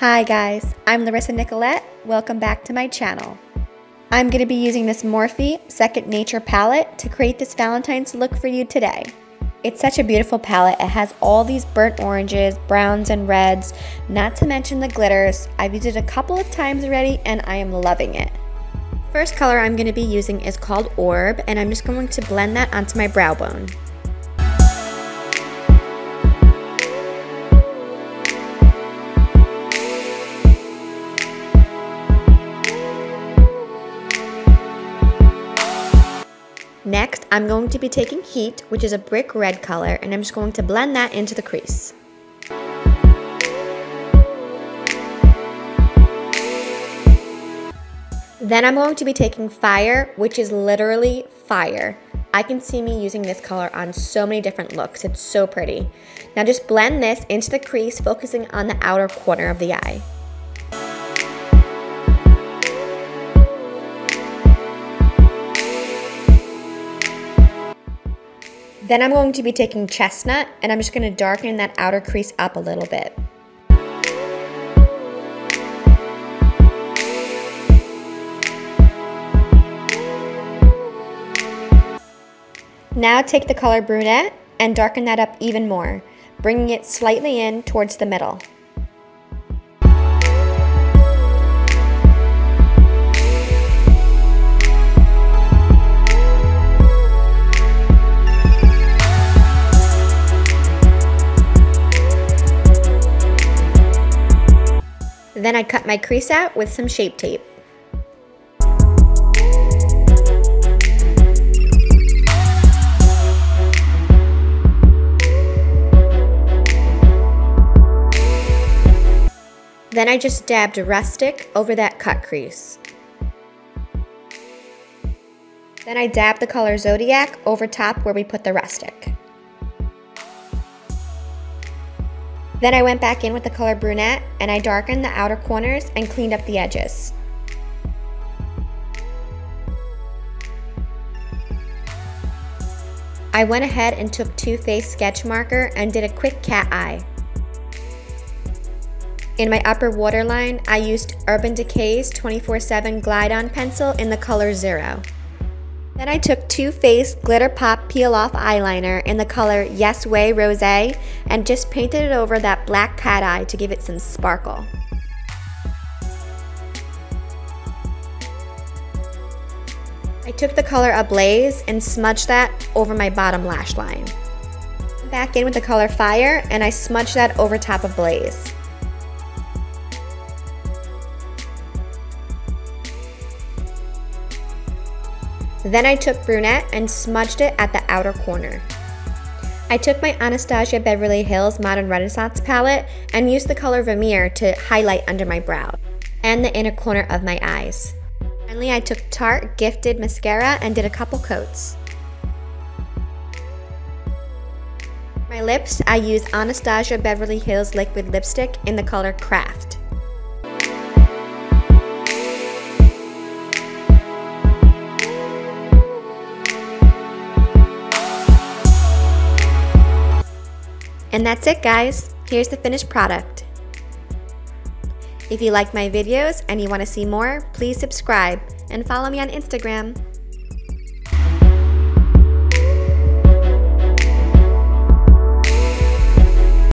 Hi guys, I'm Larissa Nicolette. Welcome back to my channel. I'm going to be using this Morphe Second Nature palette to create this Valentine's look for you today. It's such a beautiful palette. It has all these burnt oranges, browns, and reds, not to mention the glitters. I've used it a couple of times already and I am loving it. First color I'm going to be using is called Orb, and I'm just going to blend that onto my brow bone. Next, I'm going to be taking Heat, which is a brick red color, and I'm just going to blend that into the crease. Then I'm going to be taking Fire, which is literally fire. I can see me using this color on so many different looks. It's so pretty. Now just blend this into the crease, focusing on the outer corner of the eye. Then I'm going to be taking Chestnut, and I'm just going to darken that outer crease up a little bit. Now take the color Brunette and darken that up even more, bringing it slightly in towards the middle. Then I cut my crease out with some Shape Tape. Then I just dabbed Rustic over that cut crease. Then I dabbed the color Zodiac over top where we put the Rustic. Then I went back in with the color Brunette and I darkened the outer corners and cleaned up the edges. I went ahead and took Too Faced sketch marker and did a quick cat eye. In my upper waterline, I used Urban Decay's 24/7 Glide On pencil in the color 0. Then I took Too Faced Glitter Pop Peel Off eyeliner in the color Yes Way Rosé and just painted it over that black cat eye to give it some sparkle. I took the color Ablaze and smudged that over my bottom lash line. Back in with the color Fire and I smudged that over top of Blaze. Then I took Brunette and smudged it at the outer corner. I took my Anastasia Beverly Hills Modern Renaissance palette and used the color Vermeer to highlight under my brow and the inner corner of my eyes. Finally, I took Tarte Gifted Mascara and did a couple coats. My lips, I used Anastasia Beverly Hills Liquid Lipstick in the color Craft. And that's it, guys. Here's the finished product. If you like my videos and you want to see more, please subscribe and follow me on Instagram.